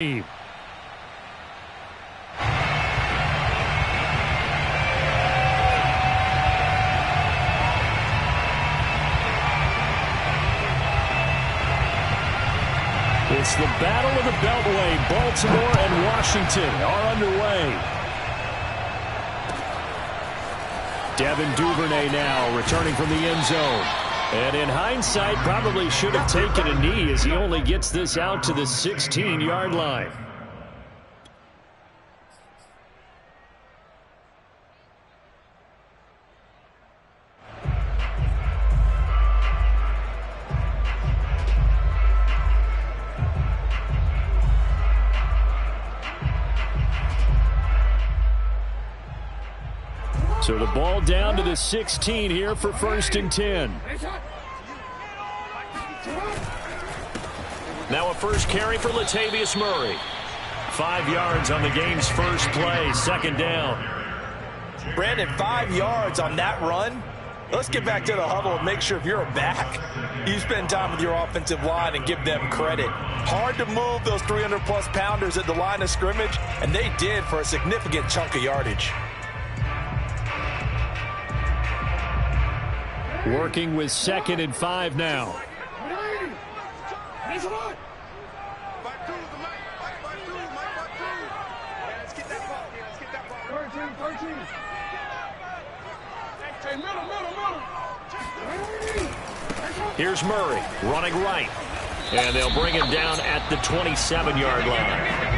team. It's the Battle of the Beltway. Baltimore and Washington are underway. Devin Duvernay now returning from the end zone. And in hindsight, probably should have taken a knee as he only gets this out to the 16-yard line. So the ball down to the 16 here for 1st and 10. Now a first carry for Latavius Murray. 5 yards on the game's first play, 2nd down. Brandon, 5 yards on that run. Let's get back to the huddle and make sure if you're a back, you spend time with your offensive line and give them credit. Hard to move those 300-plus pounders at the line of scrimmage, and they did for a significant chunk of yardage. Working with 2nd and 5 now. Here's Murray running right. And they'll bring him down at the 27-yard line.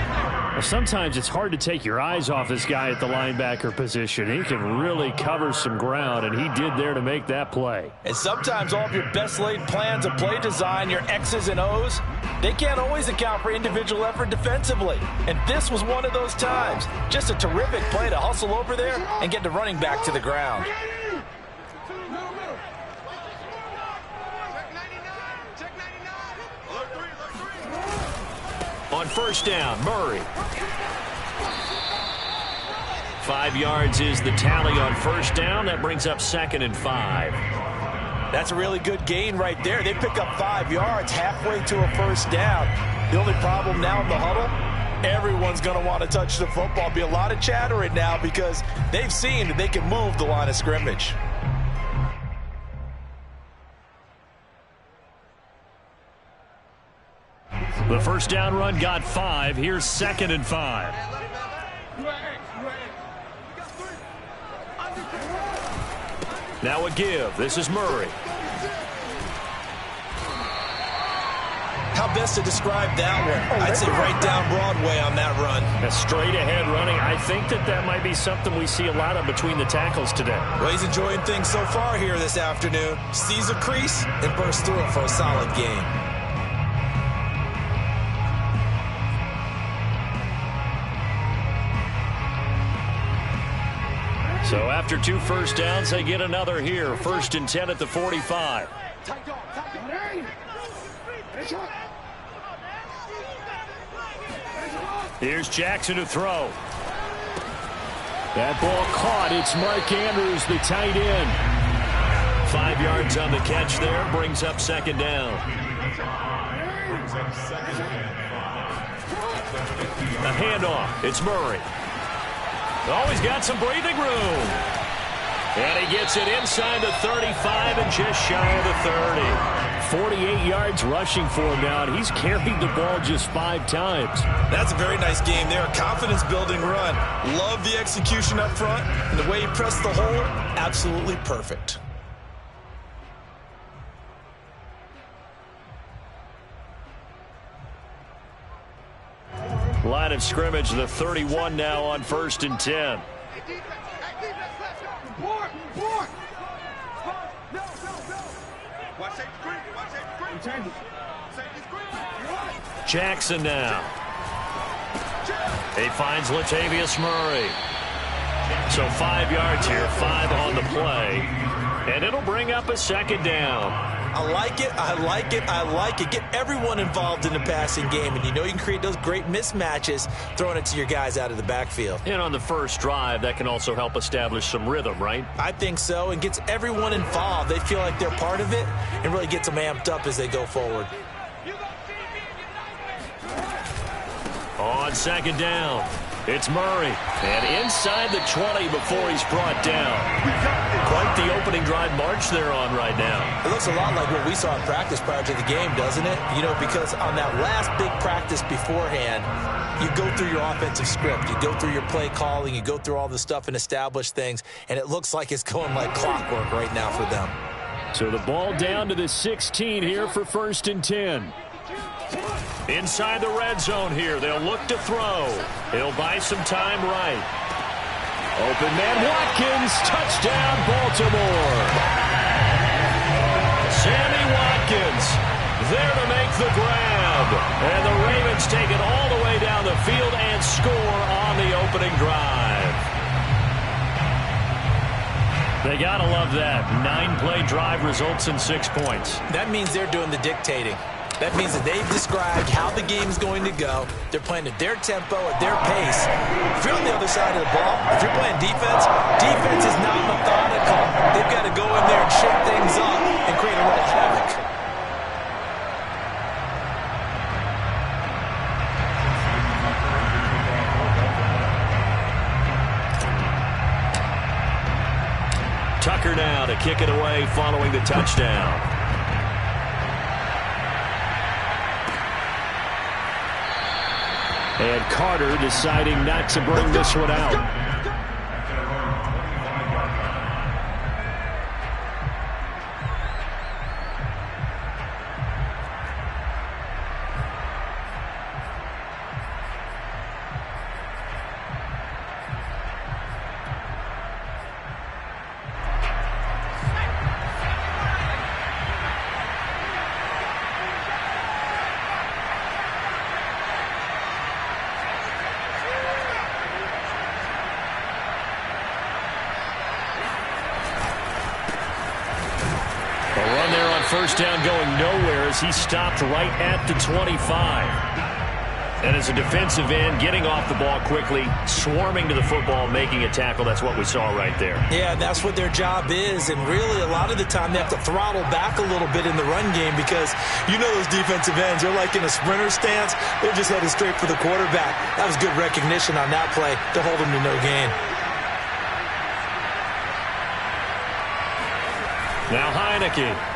Well, sometimes it's hard to take your eyes off this guy at the linebacker position. He can really cover some ground, and he did there to make that play. And sometimes all of your best laid plans of play design, your X's and O's, they can't always account for individual effort defensively. And this was one of those times. Just a terrific play to hustle over there and get the running back to the ground. On 1st down, Murray. 5 yards is the tally on 1st down. That brings up 2nd and 5. That's a really good gain right there. They pick up 5 yards halfway to a 1st down. The only problem now in the huddle, everyone's going to want to touch the football. Be a lot of chattering now because they've seen that they can move the line of scrimmage. The 1st down run got 5. Here's 2nd and 5. Now a give. This is Murray. How best to describe that one? I'd say right down Broadway on that run. A straight ahead running. I think that might be something we see a lot of between the tackles today. Well, he's enjoying things so far here this afternoon. Sees a crease and bursts through it for a solid gain. So after 2 1st downs, they get another here. 1st and 10 at the 45. Here's Jackson to throw. That ball caught. It's Mark Andrews, the tight end. 5 yards on the catch there. Brings up 2nd down. A handoff. It's Murray. Always got some breathing room. And he gets it inside the 35 and just shy of the 30. 48 yards rushing for him now, and he's carried the ball just 5 times. That's a very nice game there. A confidence-building run. Love the execution up front, and the way he pressed the hole, absolutely perfect. Line of scrimmage, the 31 now on 1st and 10. Jackson now. He finds Latavius Murray. So 5 yards here, 5 on the play. And it'll bring up a 2nd down. I like it, I like it, I like it. Get everyone involved in the passing game, and you know you can create those great mismatches throwing it to your guys out of the backfield. And on the first drive, that can also help establish some rhythm, right? I think so, and gets everyone involved. They feel like they're part of it and really gets them amped up as they go forward. On second down, it's Murray. And inside the 20 before he's brought down. Quite the opening drive march they're on right now. It looks a lot like what we saw in practice prior to the game, doesn't it? You know, because on that last big practice beforehand, you go through your offensive script. You go through your play calling. You go through all the stuff and establish things. And it looks like it's going like clockwork right now for them. So the ball down to the 16 here for 1st and 10. Inside the red zone here. They'll look to throw. He'll buy some time right. Open man Watkins. Touchdown, Baltimore. Sammy Watkins there to make the grab. And the Ravens take it all the way down the field and score on the opening drive. They got to love that. 9-play drive results in 6 points. That means they're doing the dictating. That means that they've described how the game's going to go. They're playing at their tempo, at their pace. If you're on the other side of the ball, if you're playing defense, defense is not methodical. They've got to go in there and shake things up and create a little havoc. Tucker now to kick it away following the touchdown. And Carter deciding not to bring this one out. First down going nowhere as he stopped right at the 25. And as a defensive end, getting off the ball quickly, swarming to the football, making a tackle. That's what we saw right there. Yeah, and that's what their job is. And really, a lot of the time, they have to throttle back a little bit in the run game because you know those defensive ends, they're like in a sprinter stance. They're just headed straight for the quarterback. That was good recognition on that play to hold them to no gain. Now Heineke.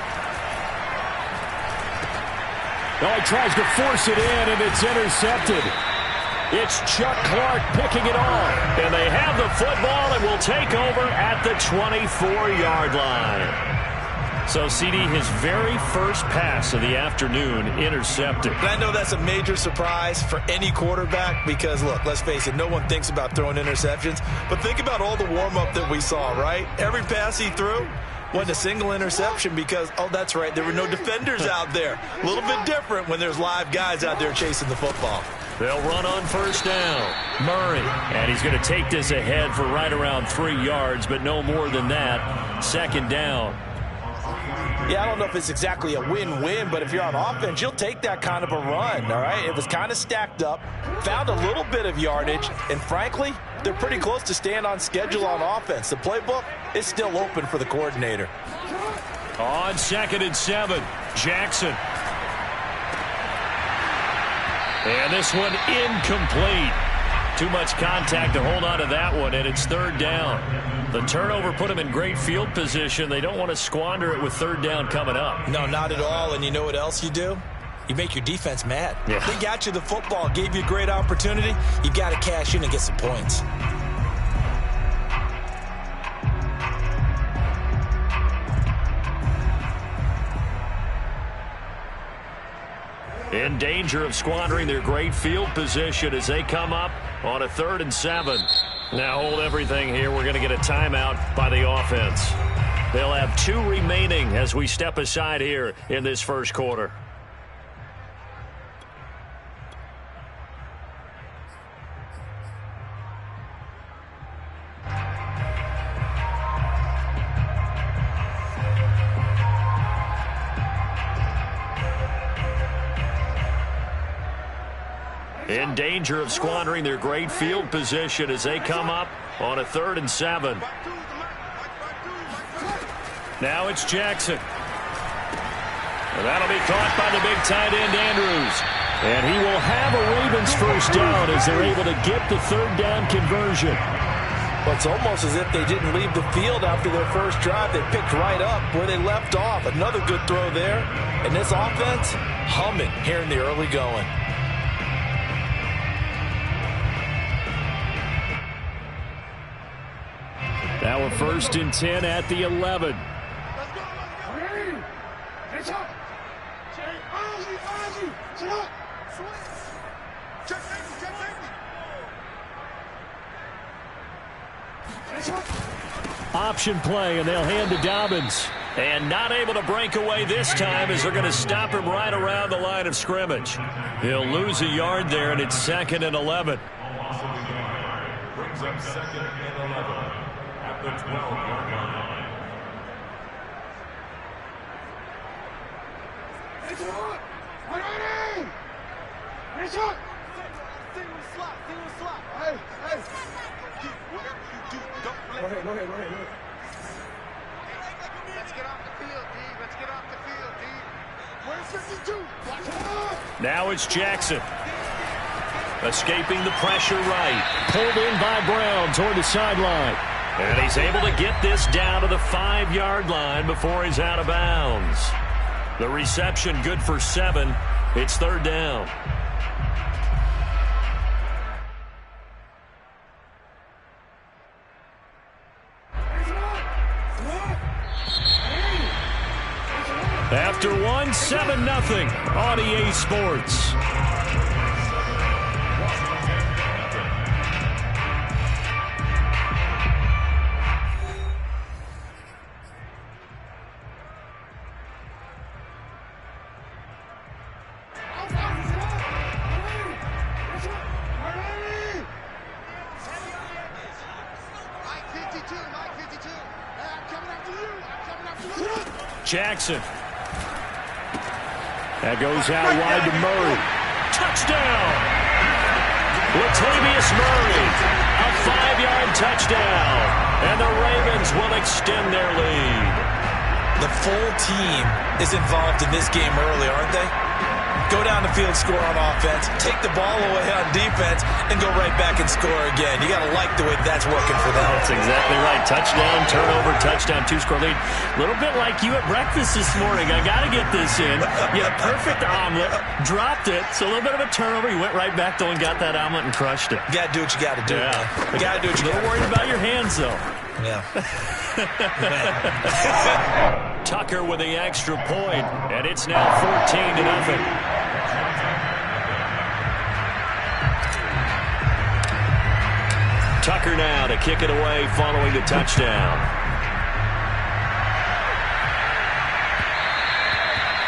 Oh, he tries to force it in, and it's intercepted. It's Chuck Clark picking it off. And they have the football and will take over at the 24-yard line. So, CD, his very first pass of the afternoon intercepted. And I know that's a major surprise for any quarterback because, look, let's face it, no one thinks about throwing interceptions. But think about all the warm-up that we saw, right? Every pass he threw wasn't a single interception because, oh, that's right, there were no defenders out there. A little bit different when there's live guys out there chasing the football. They'll run on first down. Murray, and he's going to take this ahead for right around 3 yards, but no more than that. Second down. Yeah, I don't know if it's exactly a win-win, but if you're on offense, you'll take that kind of a run, all right? It was kind of stacked up, found a little bit of yardage, and frankly, they're pretty close to staying on schedule on offense. The playbook is still open for the coordinator. On 2nd and 7, Jackson. And this one incomplete. Too much contact to hold on to that one, and it's 3rd down. The turnover put them in great field position. They don't want to squander it with 3rd down coming up. No, not at all, and you know what else you do? You make your defense mad. Yeah. They got you the football, gave you a great opportunity. You got to cash in and get some points. In danger of squandering their great field position as they come up on a 3rd and 7. Now hold everything here. We're going to get a timeout by the offense. They'll have 2 remaining as we step aside here in this first quarter. In danger of squandering their great field position as they come up on a 3rd and 7. Now it's Jackson. And that'll be caught by the big tight end, Andrews. And he will have a Ravens first down as they're able to get the third down conversion. Well, it's almost as if they didn't leave the field after their first drive. They picked right up where they left off. Another good throw there. And this offense, humming here in the early going. Now we're 1st and 10 at the 11. Option play, and they'll hand to Dobbins. And not able to break away this time as they're going to stop him right around the line of scrimmage. He'll lose a yard there, and it's 2nd and 11. Brings up 2nd and 11 at the 12-yard line. Go ahead. Let's get off the field, D. Let's get off the field, D. Where's 52? Now it's Jackson. Escaping the pressure right. Pulled in by Brown toward the sideline. And he's able to get this down to the 5-yard line before he's out of bounds. The reception good for 7. It's 3rd down. After 1, 7-0 on EA Sports. Jackson. That goes out wide to Murray. Touchdown! Latavius Murray. A 5-yard touchdown. And the Ravens will extend their lead. The full team is involved in this game early, aren't they? Go down the field, score on offense, take the ball away on defense, and go right back and score again. You got to like the way that's working for them. That's exactly right. Touchdown, turnover, touchdown, 2-score lead. A little bit like you at breakfast this morning. I got to get this in. You had a perfect omelet, dropped it, so a little bit of a turnover. You went right back, though, and got that omelet and crushed it. You got to do what you got to do. Yeah. You got to do what you got to do. A little worried about your hands, though. Yeah. Tucker with the extra point, and it's now 14-0. Tucker now to kick it away following the touchdown.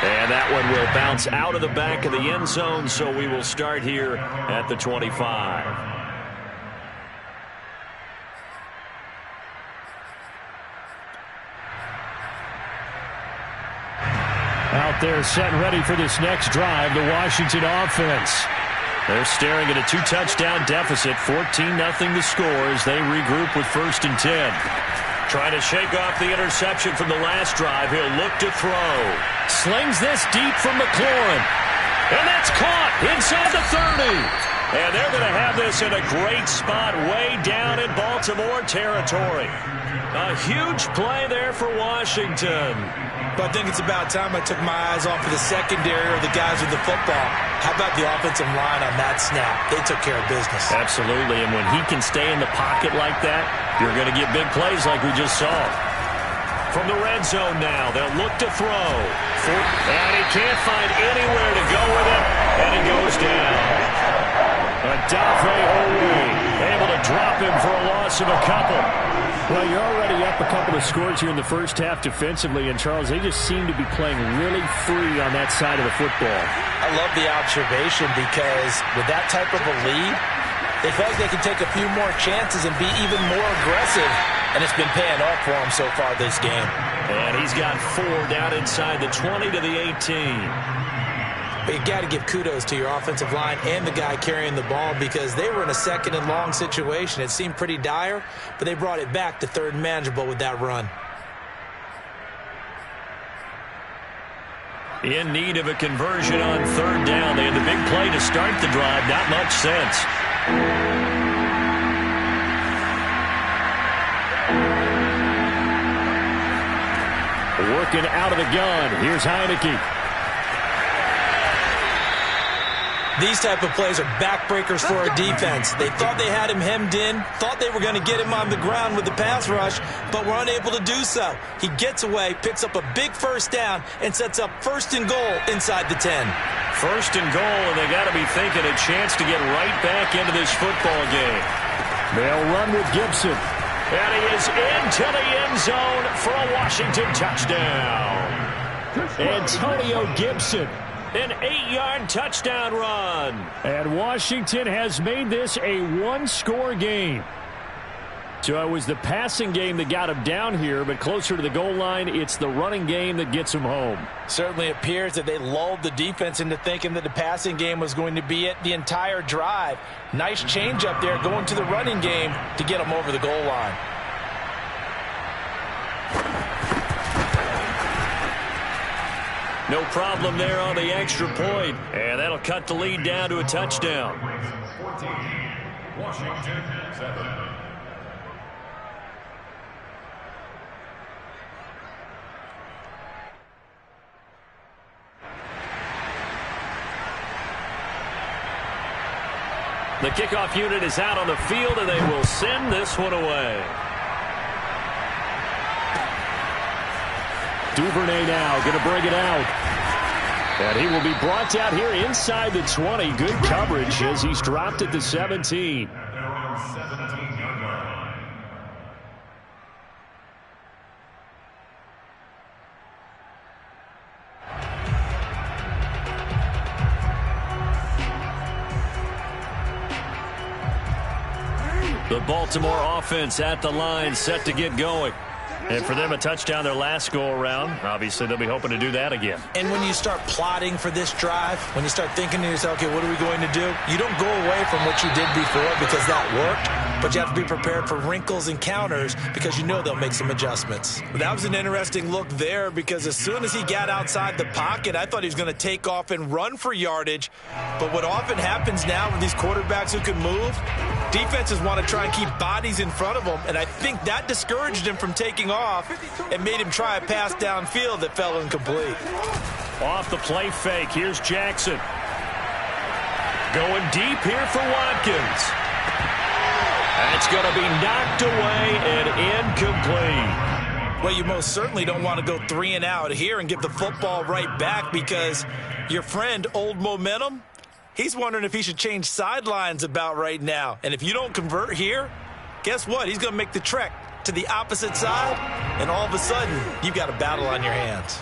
And that one will bounce out of the back of the end zone, so we will start here at the 25. Out there set and ready for this next drive, the Washington offense. They're staring at a 2-touchdown deficit, 14-0 the score as they regroup with 1st and 10. Trying to shake off the interception from the last drive. He'll look to throw. Slings this deep from McLaurin. And that's caught inside the 30. And they're going to have this in a great spot way down in Baltimore territory. A huge play there for Washington. But I think it's about time I took my eyes off of the secondary or the guys with the football. How about the offensive line on that snap? They took care of business. Absolutely, and when he can stay in the pocket like that, you're going to get big plays like we just saw. From the red zone now, they'll look to throw. And he can't find anywhere to go with it, and he goes down. Odafe Oweh able to drop him for a loss of a couple. Well, you're already up a couple of scores here in the first half defensively, and Charles, they just seem to be playing really free on that side of the football. I love the observation because with that type of a lead, they feel like they can take a few more chances and be even more aggressive, and it's been paying off for them so far this game. And he's got 4 down inside the 20 to the 18. But you got to give kudos to your offensive line and the guy carrying the ball because they were in a 2nd and long situation. It seemed pretty dire, but they brought it back to 3rd and manageable with that run. In need of a conversion on third down. They had the big play to start the drive. Not much sense. Working out of the gun. Here's Heineke. These type of plays are backbreakers for a defense. They thought they had him hemmed in, thought they were going to get him on the ground with the pass rush, but were unable to do so. He gets away, picks up a big first down, and sets up 1st and goal inside the 10. 1st and goal, and they got to be thinking a chance to get right back into this football game. They'll run with Gibson. And he is into the end zone for a Washington touchdown. Antonio Gibson. An 8-yard touchdown run. And Washington has made this a one-score game. So it was the passing game that got him down here, but closer to the goal line, it's the running game that gets him home. Certainly appears that they lulled the defense into thinking that the passing game was going to be it the entire drive. Nice change up there going to the running game to get them over the goal line. No problem there on the extra point. And that'll cut the lead down to a touchdown. 14, Washington 7. The kickoff unit is out on the field, and they will send this one away. Duvernay now going to bring it out. And he will be brought down here inside the 20. Good coverage as he's dropped at the 17. The Baltimore offense at the line, set to get going. And for them, a touchdown their last go-around. Obviously, they'll be hoping to do that again. And when you start plotting for this drive, when you start thinking to yourself, okay, what are we going to do? You don't go away from what you did before because that worked, but you have to be prepared for wrinkles and counters because you know they'll make some adjustments. That was an interesting look there because as soon as he got outside the pocket, I thought he was going to take off and run for yardage. But what often happens now with these quarterbacks who can move, defenses want to try and keep bodies in front of them, and I think that discouraged him from taking off and made him try a pass downfield that fell incomplete. Off the play fake, here's Jackson. Going deep here for Watkins. That's going to be knocked away and incomplete. Well, you most certainly don't want to go 3 and out here and give the football right back because your friend, Old Momentum, he's wondering if he should change sidelines about right now. And if you don't convert here, guess what? He's going to make the trek to the opposite side, and all of a sudden, you've got a battle on your hands.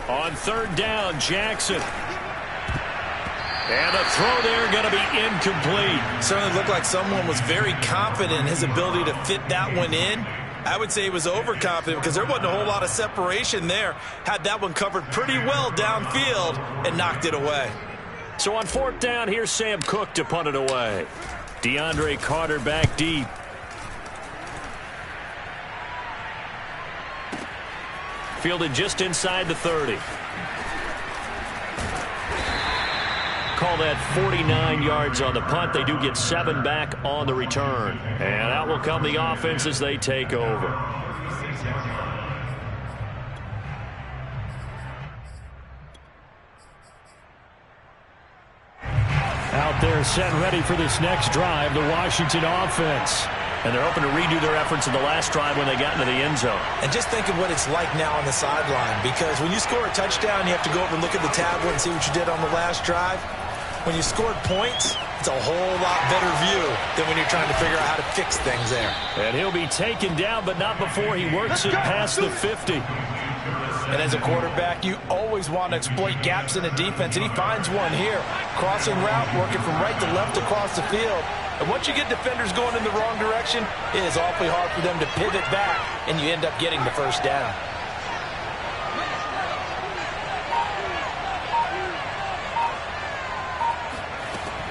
On third down, Jackson. And a throw there going to be incomplete. Certainly looked like someone was very confident in his ability to fit that one in. I would say he was overconfident because there wasn't a whole lot of separation there. Had that one covered pretty well downfield and knocked it away. So on fourth down, here's Sam Cook to punt it away. DeAndre Carter back deep. Fielded just inside the 30. Call that 49 yards on the punt. They do get 7 back on the return. And out will come the offense as they take over. Out there set and ready for this next drive, the Washington offense. And they're hoping to redo their efforts in the last drive when they got into the end zone. And just think of what it's like now on the sideline, because when you score a touchdown, you have to go over and look at the tablet and see what you did on the last drive. When you scored points, it's a whole lot better view than when you're trying to figure out how to fix things there. And he'll be taken down, but not before he works it past the 50. And as a quarterback, you always want to exploit gaps in the defense, and he finds one here. Crossing route, working from right to left across the field. And once you get defenders going in the wrong direction, it is awfully hard for them to pivot back, and you end up getting the first down.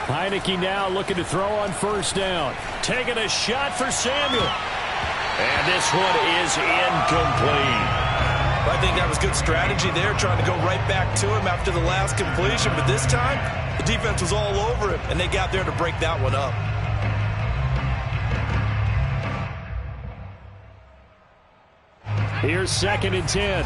Heineke now looking to throw on first down. Taking a shot for Samuel. And this one is incomplete. I think that was good strategy there, trying to go right back to him after the last completion. But this time, the defense was all over him, and they got there to break that one up. Here's 2nd and 10.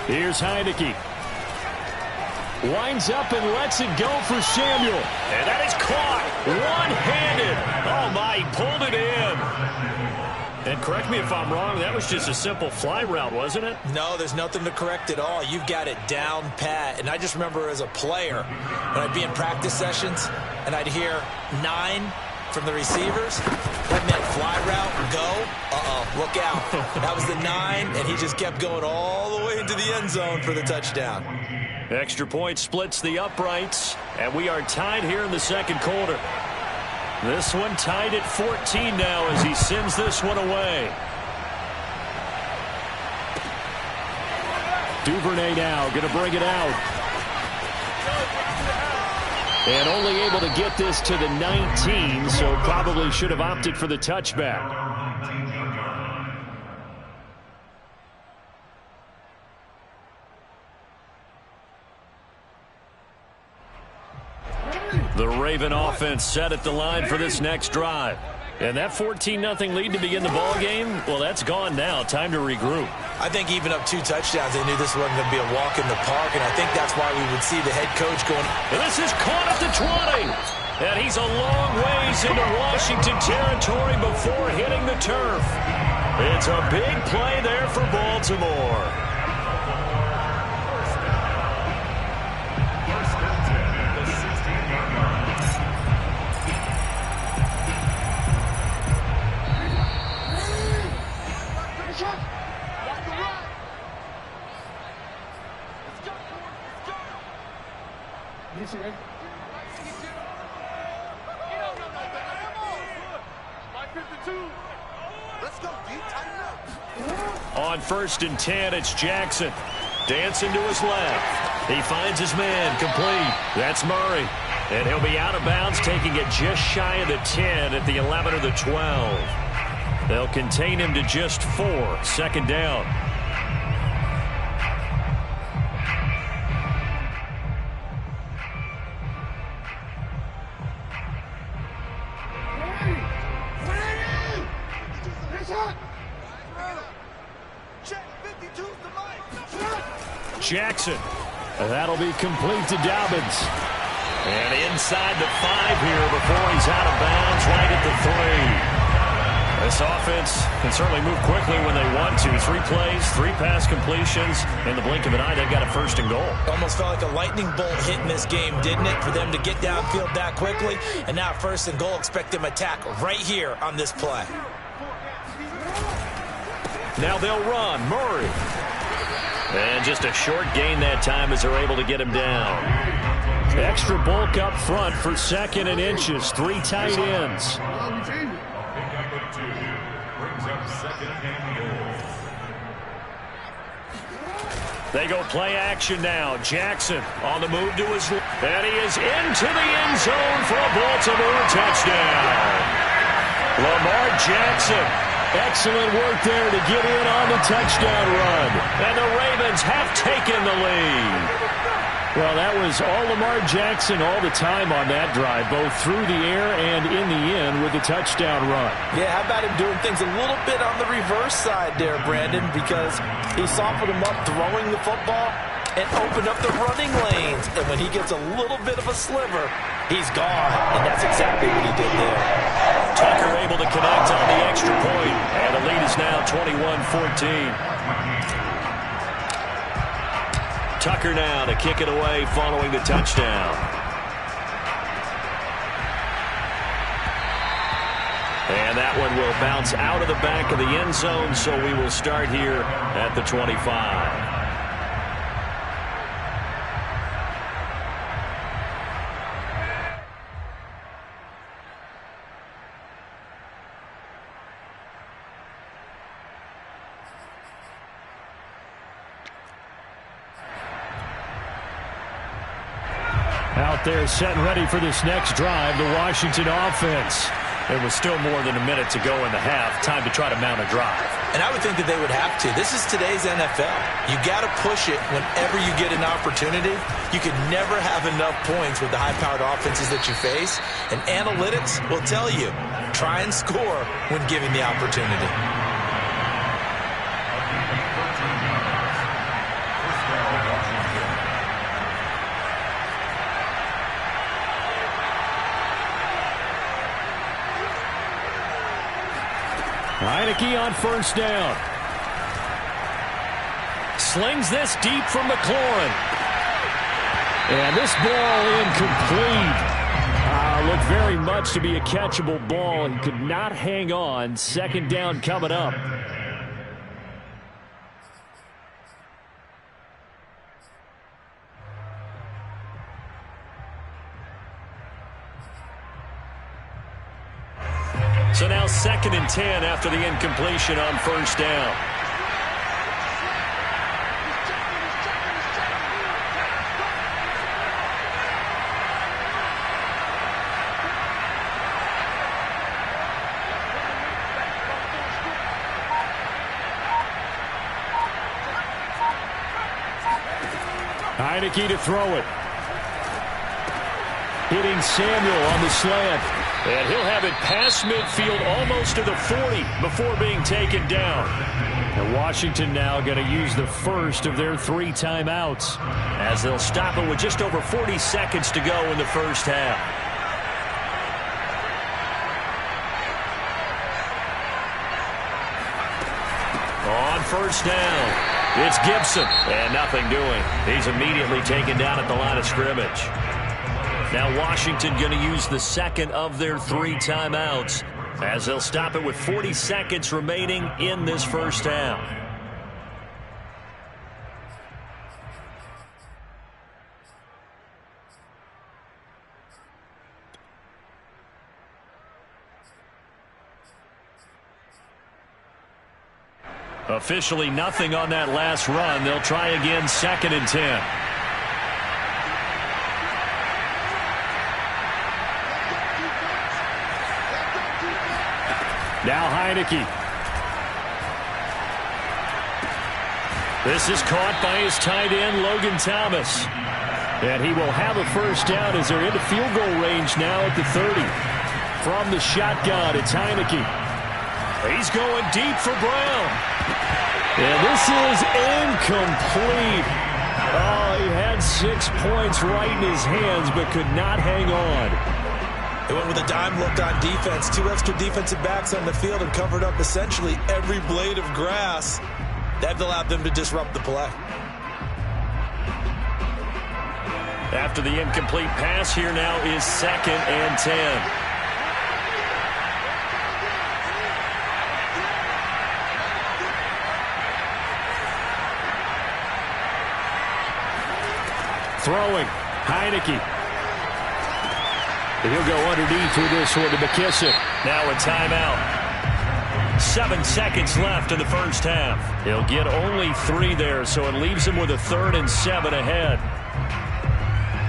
Here's Heineke. Winds up and lets it go for Samuel. And that is caught. One-handed. Oh, my, he pulled it in. And correct me if I'm wrong, that was just a simple fly route, wasn't it? No, there's nothing to correct at all. You've got it down pat. And I just remember as a player, when I'd be in practice sessions, and I'd hear 9 from the receivers, that meant fly route, go, look out. That was the 9, and he just kept going all the way into the end zone for the touchdown. Extra point splits the uprights, and we are tied here in the second quarter. This one tied at 14 now as he sends this one away. Duvernay now going to bring it out. And only able to get this to the 19, so probably should have opted for the touchback. The Raven offense set at the line for this next drive. And that 14-0 lead to begin the ball game, well, that's gone now. Time to regroup. I think even up 2 touchdowns, they knew this wasn't going to be a walk in the park, and I think that's why we would see the head coach going. And this is caught at the 20. And he's a long ways into Washington territory before hitting the turf. It's a big play there for Baltimore. On 1st and 10, it's Jackson. Dancing to his left. He finds his man complete. That's Murray. And he'll be out of bounds, taking it just shy of the 10 at the 11 or the 12. They'll contain him to just 4. 2nd down. Jackson. That'll be complete to Dobbins. And inside the 5 here before he's out of bounds right at the 3. This offense can certainly move quickly when they want to. 3 plays, 3 pass completions. In the blink of an eye, they've got a 1st and goal. Almost felt like a lightning bolt hit in this game, didn't it? For them to get downfield that quickly. And now 1st and goal, expect them to attack right here on this play. Now they'll run. Murray. And just a short gain that time as they're able to get him down. Extra bulk up front for 2nd and inches. 3 tight ends. They go play action now. Jackson on the move to his left. And he is into the end zone for a Baltimore touchdown. Lamar Jackson. Excellent work there to get in on the touchdown run. And the Ravens have taken the lead. Well, that was all Lamar Jackson all the time on that drive, both through the air and in the end with the touchdown run. Yeah, how about him doing things a little bit on the reverse side there, Brandon, because he softened him up throwing the football and opened up the running lanes. And when he gets a little bit of a sliver, he's gone. And that's exactly what he did there. Tucker able to connect on the extra point, and the lead is now 21-14. Tucker now to kick it away following the touchdown. And that one will bounce out of the back of the end zone, so we will start here at the 25. there set and ready for this next drive, the Washington offense. There was still more than a minute to go in the half. Time to try to mount a drive. And I would think that they would have to. This is today's NFL. You got to push it whenever you get an opportunity. You can never have enough points with the high-powered offenses that you face. And analytics will tell you, try and score when given the opportunity. Heinicke on first down. Slings this deep from McLaurin. And this ball incomplete. Looked very much to be a catchable ball. He could not hang on. Second down coming up. So now 2nd and 10 after the incompletion on first down. Heinicke to throw it. Hitting Samuel on the slant. And he'll have it past midfield almost to the 40 before being taken down. And Washington now going to use the first of their 3 timeouts as they'll stop it with just over 40 seconds to go in the first half. On first down, it's Gibson. And nothing doing. He's immediately taken down at the line of scrimmage. Now Washington going to use the second of their 3 timeouts as they'll stop it with 40 seconds remaining in this first half. Officially nothing on that last run. They'll try again 2nd and 10. Now Heinicke. This is caught by his tight end, Logan Thomas. And he will have a first down as they're into field goal range now at the 30. From the shotgun, it's Heinicke. He's going deep for Brown. And this is incomplete. Oh, he had 6 points right in his hands but could not hang on. They went with a dime look on defense. 2 extra defensive backs on the field and covered up essentially every blade of grass. That allowed them to disrupt the play. After the incomplete pass, here now is 2nd and 10. Throwing, Heinicke. And he'll go underneath with this one to McKissick. Now a timeout. 7 seconds left in the first half. He'll get only 3 there, so it leaves him with a 3rd and 7 ahead.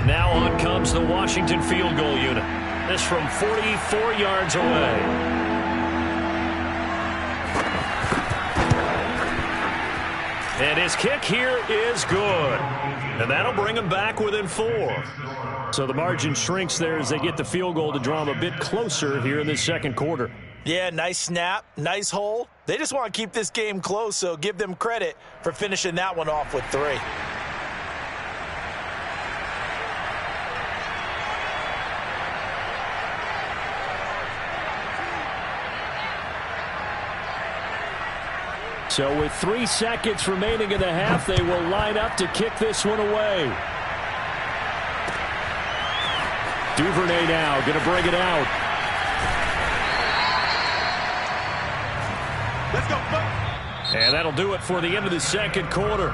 Now on comes the Washington field goal unit. This from 44 yards away. And his kick here is good. And that'll bring him back within 4. So the margin shrinks there as they get the field goal to draw him a bit closer here in the second quarter. Yeah, nice snap, nice hole. They just want to keep this game close, so give them credit for finishing that one off with 3. So with 3 seconds remaining in the half, they will line up to kick this one away. Duvernay now going to bring it out. Let's go. And that'll do it for the end of the second quarter.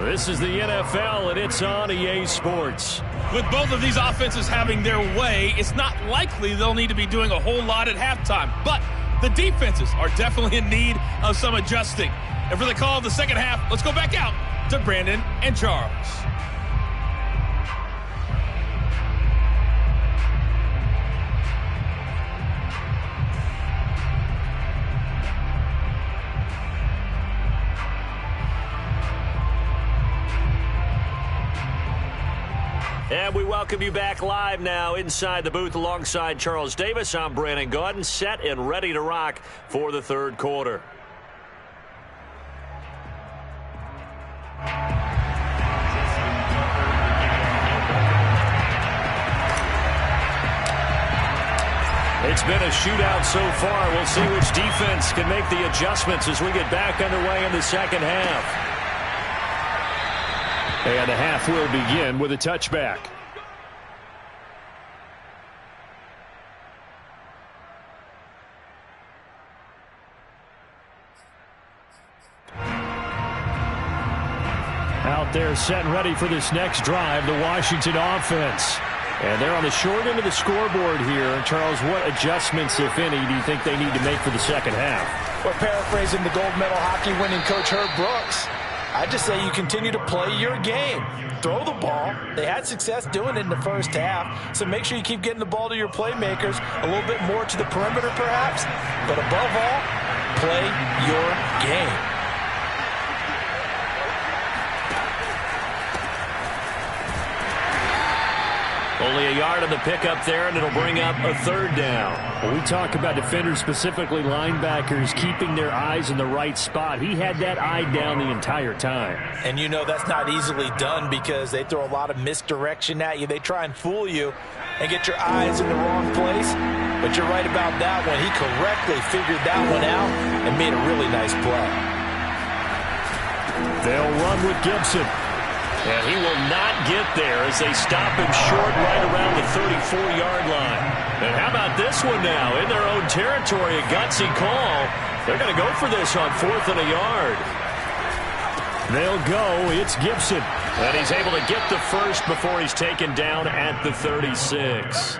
This is the NFL, and it's on EA Sports. With both of these offenses having their way, it's not likely they'll need to be doing a whole lot at halftime. But the defenses are definitely in need of some adjusting. And for the call of the second half, let's go back out to Brandon and Charles. And we welcome you back live now inside the booth alongside Charles Davis. I'm Brandon Gaudin, set and ready to rock for the third quarter. It's been a shootout so far. We'll see which defense can make the adjustments as we get back underway in the second half. And the half will begin with a touchback. Out there set and ready for this next drive, the Washington offense. And they're on the short end of the scoreboard here. Charles, what adjustments, if any, do you think they need to make for the second half? We're paraphrasing the gold medal hockey winning coach Herb Brooks. I just say you continue to play your game. Throw the ball. They had success doing it in the first half, so make sure you keep getting the ball to your playmakers, a little bit more to the perimeter perhaps, but above all, play your game. Only a yard on the pickup there, and it'll bring up a third down. When we talk about defenders, specifically linebackers, keeping their eyes in the right spot, he had that eye down the entire time. And you know that's not easily done because they throw a lot of misdirection at you. They try and fool you and get your eyes in the wrong place. But you're right about that one. He correctly figured that one out and made a really nice play. They'll run with Gibson. And he will not get there as they stop him short right around the 34-yard line. And how about this one now? In their own territory, a gutsy call. They're going to go for this on 4th and a yard. They'll go. It's Gibson. And he's able to get the first before he's taken down at the 36.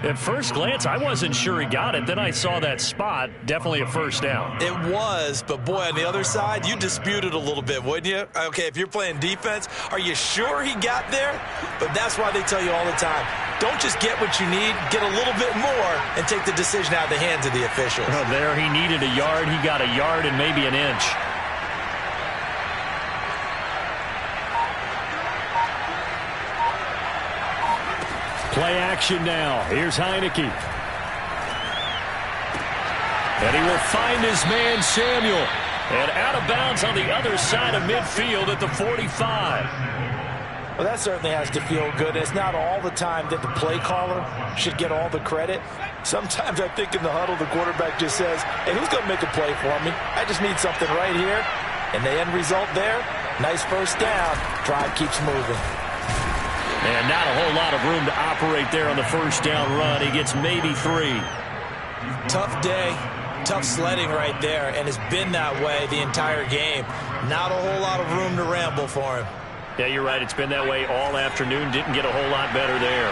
At first glance, I wasn't sure he got it. Then I saw that spot. Definitely a first down. It was, but boy, on the other side, you dispute it a little bit, wouldn't you? Okay, if you're playing defense, are you sure he got there? But that's why they tell you all the time, don't just get what you need, get a little bit more, and take the decision out of the hands of the officials. Oh, there he needed a yard. He got a yard and maybe an inch. Play action now. Here's Heineke. And he will find his man, Samuel. And out of bounds on the other side of midfield at the 45. Well, that certainly has to feel good. It's not all the time that the play caller should get all the credit. Sometimes I think in the huddle, the quarterback just says, hey, who's going to make a play for me? I just need something right here. And the end result there, nice first down. Drive keeps moving. And not a whole lot of room to operate there on the first down run. He gets maybe 3. Tough day, tough sledding right there, and it's been that way the entire game. Not a whole lot of room to ramble for him. Yeah, you're right. It's been that way all afternoon. Didn't get a whole lot better there.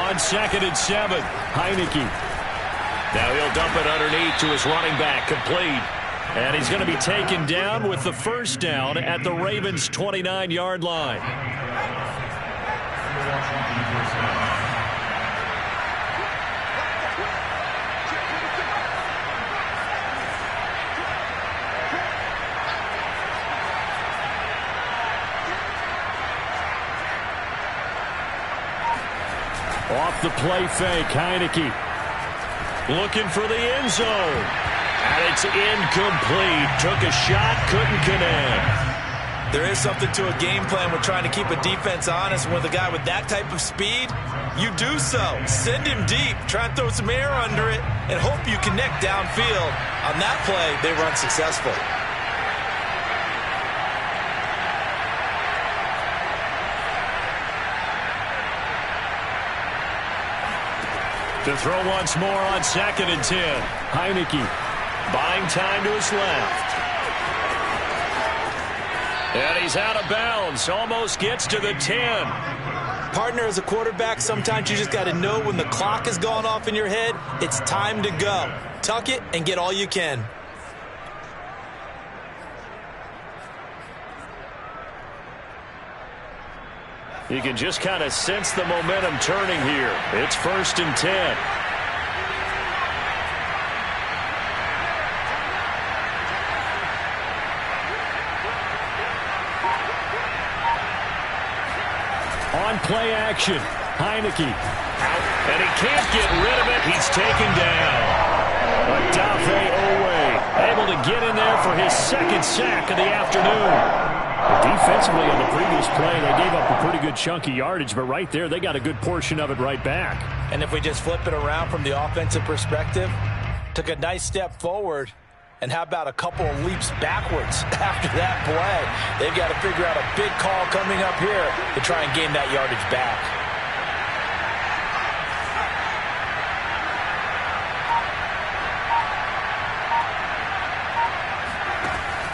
On 2nd and 7, Heineke. Now he'll dump it underneath to his running back, complete. And he's going to be taken down with the first down at the Ravens' 29-yard line. Off the play fake, Heineke. Looking for the end zone. And it's incomplete. Took a shot, couldn't connect. There is something to a game plan with trying to keep a defense honest. With a guy with that type of speed, you do so. Send him deep. Try and throw some air under it and hope you connect downfield. On that play, they run successful. To throw once more on 2nd and 10. Heineke buying time to his left. And he's out of bounds. Almost gets to the 10. Partner, as a quarterback, sometimes you just got to know when the clock has gone off in your head, it's time to go. Tuck it and get all you can. You can just kind of sense the momentum turning here. It's 1st and 10. On play action, Heineke. Out, and he can't get rid of it. He's taken down. Odafe Oweh able to get in there for his second sack of the afternoon. Defensively on the previous play, they gave up a pretty good chunk of yardage, but right there, they got a good portion of it right back. And if we just flip it around from the offensive perspective, took a nice step forward, and how about a couple of leaps backwards after that play? They've got to figure out a big call coming up here to try and gain that yardage back.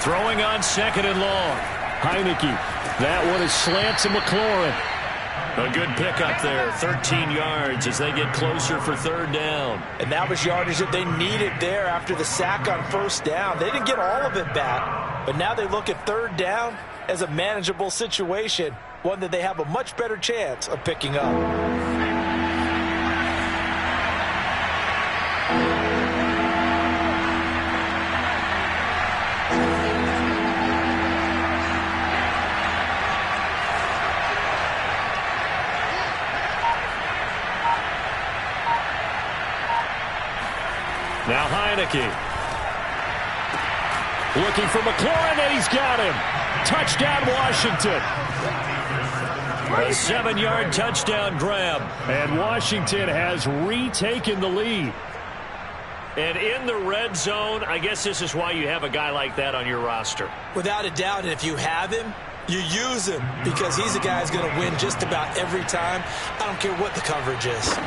Throwing on second and long. Heineke. That one is slant to McLaurin. A good pickup there, 13 yards as they get closer for third down. And that was yardage that they needed there after the sack on first down. They didn't get all of it back, but now they look at third down as a manageable situation, one that they have a much better chance of picking up. Now Heineke. Looking for McLaurin, and he's got him. Touchdown, Washington. A 7-yard touchdown grab. And Washington has retaken the lead. And in the red zone, I guess this is why you have a guy like that on your roster. Without a doubt, and if you have him, you use him because he's a guy who's going to win just about every time. I don't care what the coverage is.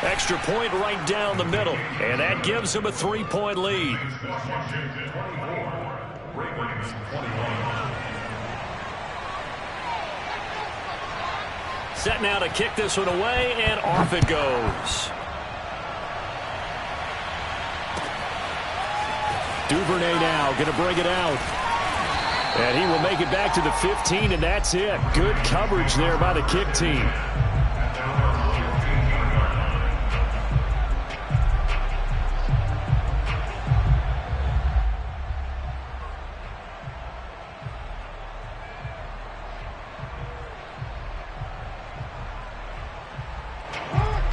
Extra point right down the middle, and that gives them a 3-point lead. Set now to kick this one away, and off it goes. Duvernay now going to bring it out. And he will make it back to the 15, and that's it. Good coverage there by the kick team.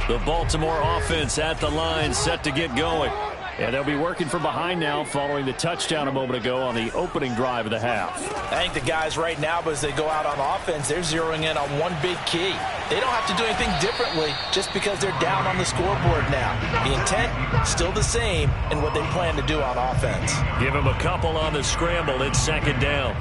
The Baltimore offense at the line, set to get going. And they'll be working from behind now following the touchdown a moment ago on the opening drive of the half. I think the guys right now, as they go out on offense, they're zeroing in on one big key. They don't have to do anything differently just because they're down on the scoreboard now. The intent, still the same in what they plan to do on offense. Give them a couple on the scramble. It's second down.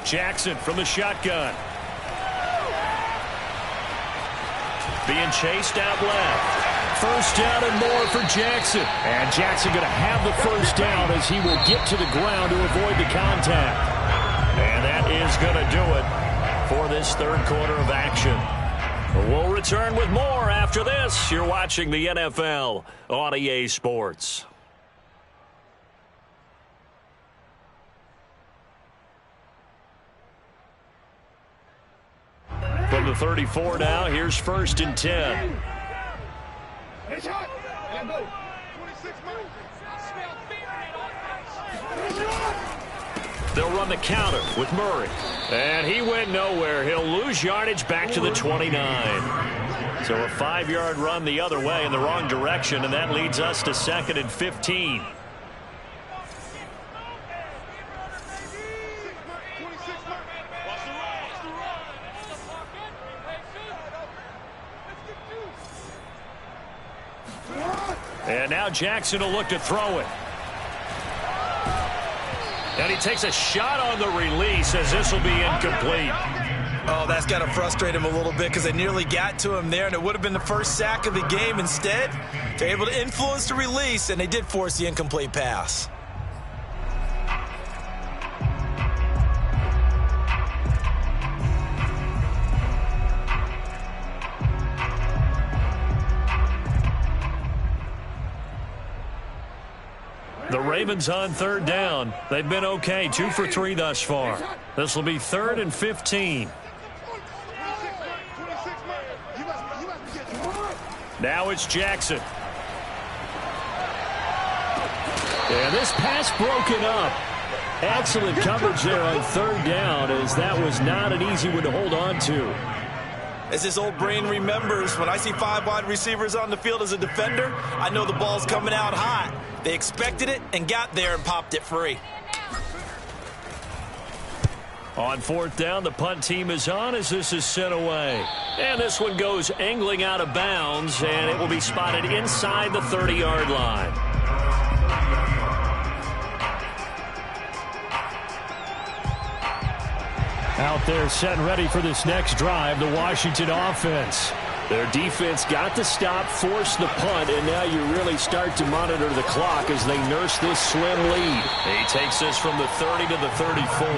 Jackson from the shotgun. Being chased out left. First down and more for Jackson. And Jackson going to have the first down as he will get to the ground to avoid the contact. And that is going to do it for this third quarter of action. We'll return with more after this. You're watching the NFL on EA Sports. From the 34 now, here's first and 10. They'll run the counter with Murray. And he went nowhere. He'll lose yardage back to the 29. So a 5-yard run the other way in the wrong direction, and that leads us to second and 15. And now Jackson will look to throw it. And he takes a shot on the release as this will be incomplete. Oh, that's got to frustrate him a little bit because they nearly got to him there, and it would have been the first sack of the game. Instead, they're able to influence the release, and they did force the incomplete pass. The Ravens on third down. They've been okay, 2 for 3 thus far. This will be 3rd and 15. Now it's Jackson. And this pass broken up. Excellent coverage there on third down, as that was not an easy one to hold on to. As this old brain remembers, when I see 5 wide receivers on the field as a defender, I know the ball's coming out hot. They expected it and got there and popped it free. On 4th down, the punt team is on as this is sent away. And this one goes angling out of bounds, and it will be spotted inside the 30-yard line. Out there set and ready for this next drive, the Washington offense. Their defense got the stop, forced the punt, and now you really start to monitor the clock as they nurse this slim lead. He takes this from the 30 to the 34.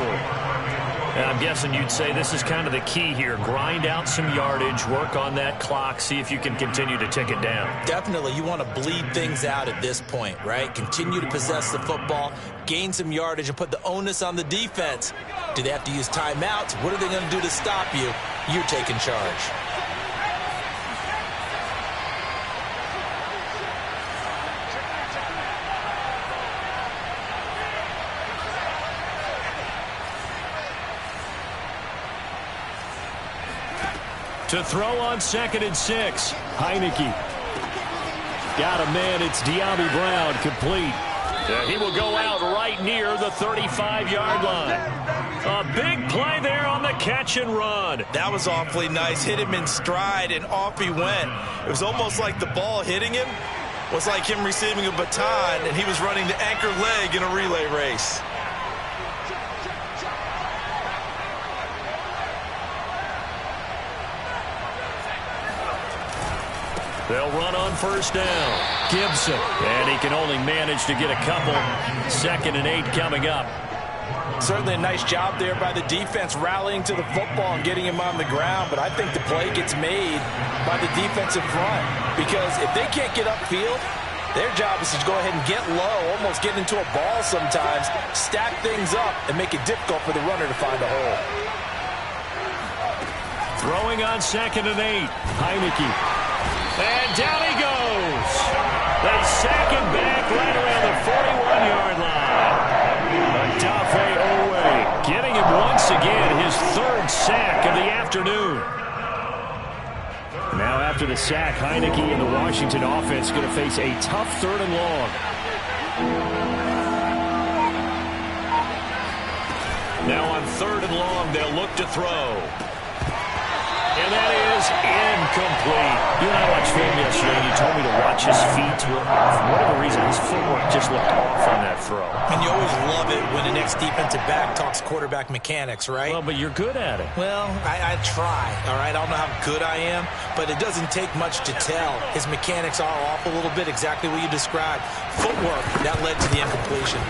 And I'm guessing you'd say this is kind of the key here. Grind out some yardage, work on that clock, see if you can continue to tick it down. Definitely. You want to bleed things out at this point, right? Continue to possess the football, gain some yardage, and put the onus on the defense. Do they have to use timeouts? What are they going to do to stop you? You're taking charge. To throw on 2nd and 6. Heineke. Got a man. It's De'Ami Brown, complete. He will go out right near the 35-yard line. A big play there on the catch and run. That was awfully nice. Hit him in stride, and off he went. It was almost like the ball hitting him was like him receiving a baton, and he was running the anchor leg in a relay race. They'll run on 1st down. Gibson. And he can only manage to get a couple. 2nd and 8 coming up. Certainly a nice job there by the defense rallying to the football and getting him on the ground. But I think the play gets made by the defensive front. Because if they can't get upfield, their job is to go ahead and get low, almost get into a ball sometimes, stack things up, and make it difficult for the runner to find a hole. Throwing on 2nd and 8. Heineke. And down he goes. They sack him back right around the 41-yard line. Odafe Oweh getting him once again, his 3rd sack of the afternoon. Now after the sack, Heineke and the Washington offense going to face a tough 3rd and long. Now on 3rd and long, they'll look to throw. And that is incomplete. You and I watched film yesterday, and you told me to watch his feet. For whatever reason, his footwork just looked off on that throw. And you always love it when the next defensive back talks quarterback mechanics, right? Well, but you're good at it. Well, I try, all right? I don't know how good I am, but it doesn't take much to tell. His mechanics are off a little bit, exactly what you described. Footwork, that led to the incompletion.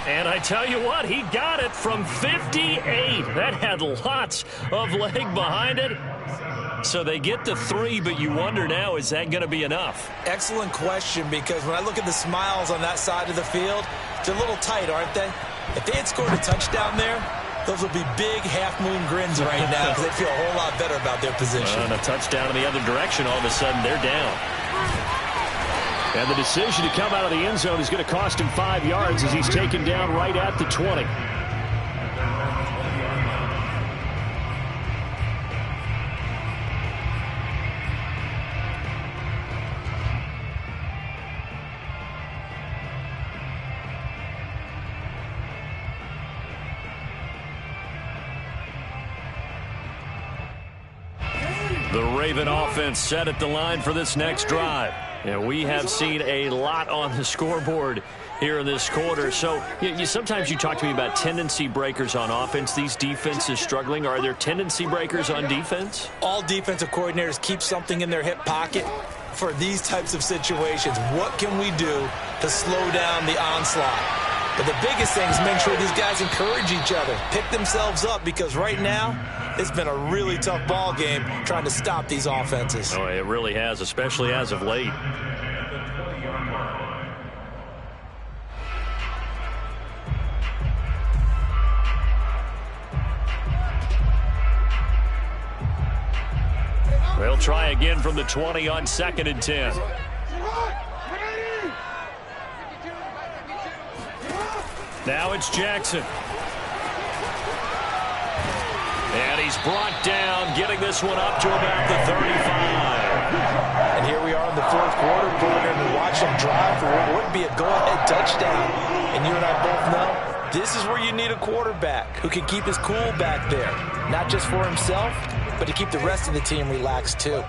And I tell you what, he got it from 58. That had lots of leg behind it. So they get to 3, but you wonder now, is that going to be enough? Excellent question, because when I look at the smiles on that side of the field, they're a little tight, aren't they? If they had scored a touchdown there, those would be big half-moon grins right now because they feel a whole lot better about their position. And a touchdown in the other direction, all of a sudden they're down. And the decision to come out of the end zone is going to cost him 5 yards as he's taken down right at the 20. The Raven offense set at the line for this next drive. And we have seen a lot on the scoreboard here in this quarter. So sometimes you talk to me about tendency breakers on offense. These defenses struggling. Are there tendency breakers on defense? All defensive coordinators keep something in their hip pocket for these types of situations. What can we do to slow down the onslaught? But the biggest thing is make sure these guys encourage each other, pick themselves up, because right now it's been a really tough ball game trying to stop these offenses. Oh, it really has, especially as of late. They'll try again from the 20 on 2nd and 10. Now it's Jackson. And he's brought down, getting this one up to about the 35. And here we are in the 4th quarter, program, and watch him drive for what would be a go-ahead touchdown. And you and I both know this is where you need a quarterback who can keep his cool back there, not just for himself, but to keep the rest of the team relaxed too.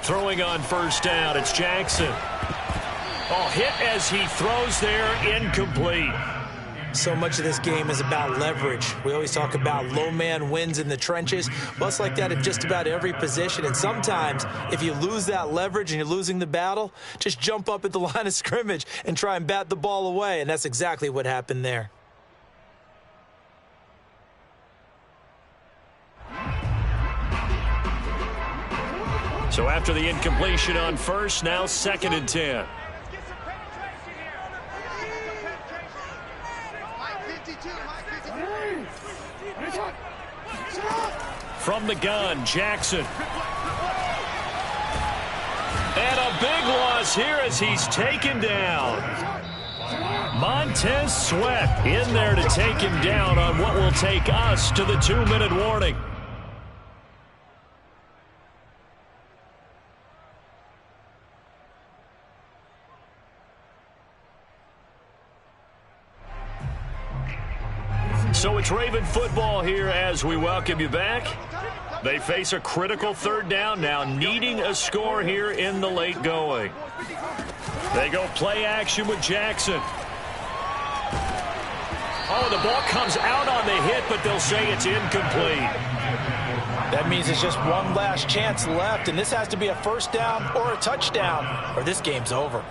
Throwing on 1st down, it's Jackson. Oh, hit as he throws there, incomplete. So much of this game is about leverage. We always talk about low man wins in the trenches. Well, it's like that in just about every position. And sometimes, if you lose that leverage and you're losing the battle, just jump up at the line of scrimmage and try and bat the ball away. And that's exactly what happened there. So after the incompletion on 1st, now 2nd and 10. From the gun, Jackson. And a big loss here as he's taken down. Montez Sweat in there to take him down on what will take us to the 2-minute warning. So it's Raven football here as we welcome you back. They face a critical 3rd down now, needing a score here in the late going. They go play action with Jackson. Oh, the ball comes out on the hit, but they'll say it's incomplete. That means it's just one last chance left, and this has to be a 1st down or a touchdown, or this game's over.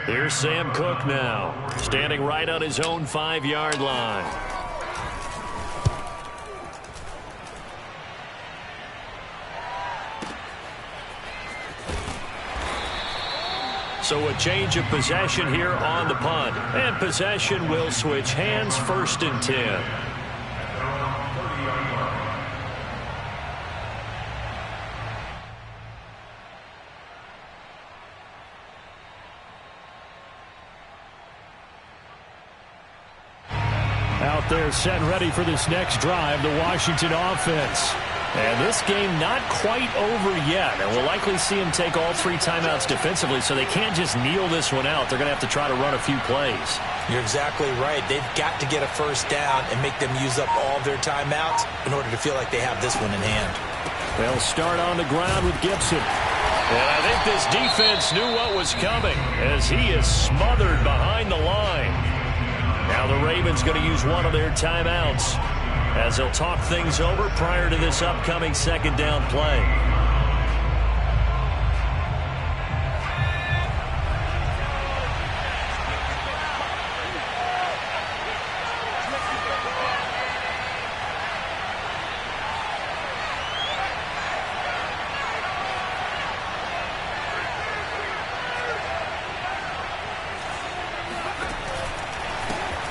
Here's Sam Cook now, standing right on his own 5-yard line. So a change of possession here on the punt. And possession will switch hands, 1st and 10. Out there set ready for this next drive, the Washington offense. And this game not quite over yet. And we'll likely see them take all 3 timeouts defensively, so they can't just kneel this one out. They're going to have to try to run a few plays. You're exactly right. They've got to get a 1st down and make them use up all of their timeouts in order to feel like they have this one in hand. They'll start on the ground with Gibson. And I think this defense knew what was coming as he is smothered behind the line. Now the Ravens going to use one of their timeouts as they'll talk things over prior to this upcoming 2nd down play.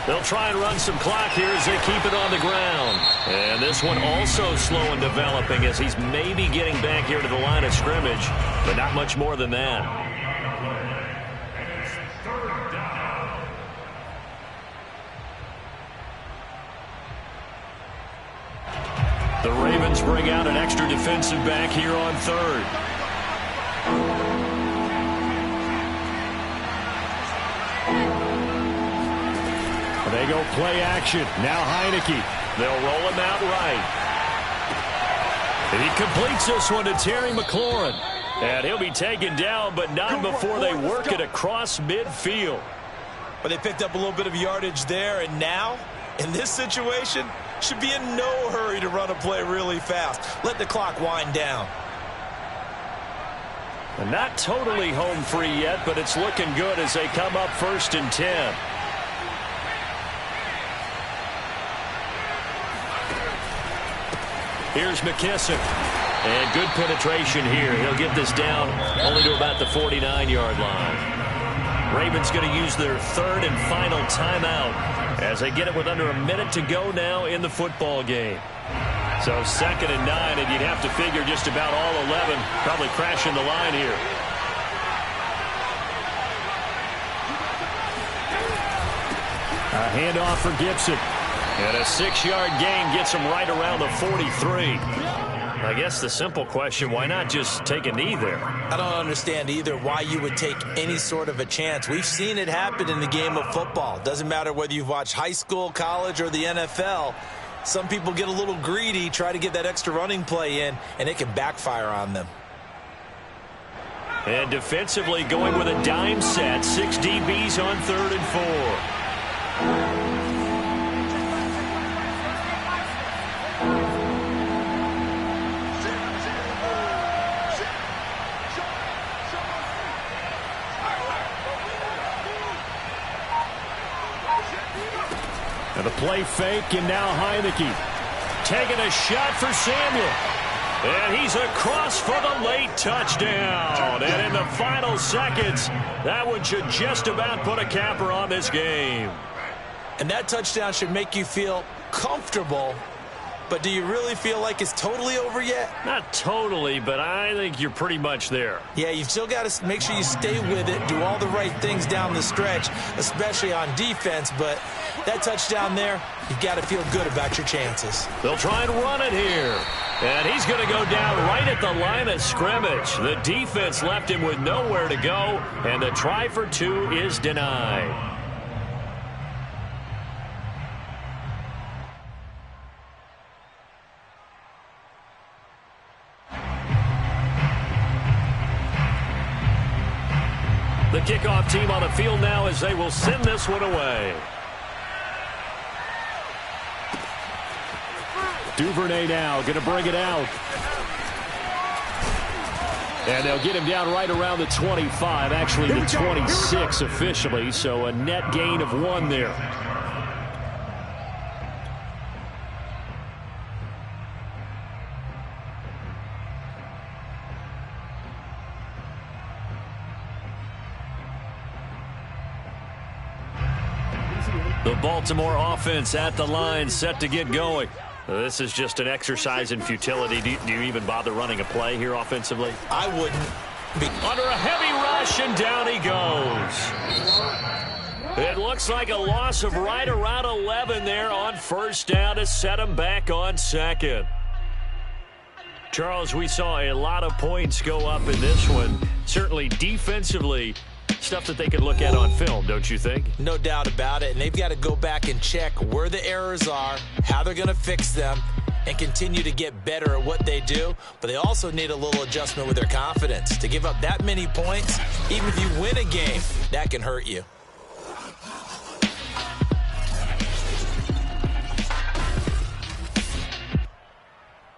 They'll try and run some clock here as they keep it on the ground. And this one also slow in developing as he's maybe getting back here to the line of scrimmage, but not much more than that. The Ravens bring out an extra defensive back here on 3rd. They go play action. Now Heineke. They'll roll him out right. And he completes this one to Terry McLaurin. And he'll be taken down, but not before they work it across midfield. But they picked up a little bit of yardage there, and now, in this situation, should be in no hurry to run a play really fast. Let the clock wind down. Not totally home free yet, but it's looking good as they come up 1st and 10. Here's McKissick. And good penetration here. He'll get this down only to about the 49-yard line. Ravens going to use their 3rd and final timeout as they get it with under a minute to go now in the football game. So 2nd and 9, and you'd have to figure just about all 11 probably crashing the line here. A handoff for Gibson. And a 6-yard gain gets him right around the 43. I guess the simple question, why not just take a knee there? I don't understand either why you would take any sort of a chance. We've seen it happen in the game of football. Doesn't matter whether you've watched high school, college, or the NFL. Some people get a little greedy, try to get that extra running play in, and it can backfire on them. And defensively going with a dime set. 6 DBs on 3rd and 4. And a play fake, and now Heineke taking a shot for Samuel. And he's across for the late touchdown. And in the final seconds, that one should just about put a capper on this game. And that touchdown should make you feel comfortable. But do you really feel like it's totally over yet? Not totally, but I think you're pretty much there. Yeah, you've still got to make sure you stay with it, do all the right things down the stretch, especially on defense. But that touchdown there, you've got to feel good about your chances. They'll try and run it here. And he's going to go down right at the line of scrimmage. The defense left him with nowhere to go, and the try for 2 is denied. The kickoff team on the field now as they will send this one away. Duvernay now going to bring it out. And they'll get him down right around the 25, actually the 26 officially, so a net gain of 1 there. The Baltimore offense at the line, set to get going. This is just an exercise in futility. Do you even bother running a play here offensively? I wouldn't. Under a heavy rush, and down he goes. It looks like a loss of right around 11 there on 1st down to set him back on 2nd. Charles, we saw a lot of points go up in this one. Certainly defensively, stuff that they could look at on film, don't you think? No doubt about it, and they've got to go back and check where the errors are, how they're going to fix them, and continue to get better at what they do. But they also need a little adjustment with their confidence. To give up that many points, even if you win a game, that can hurt you.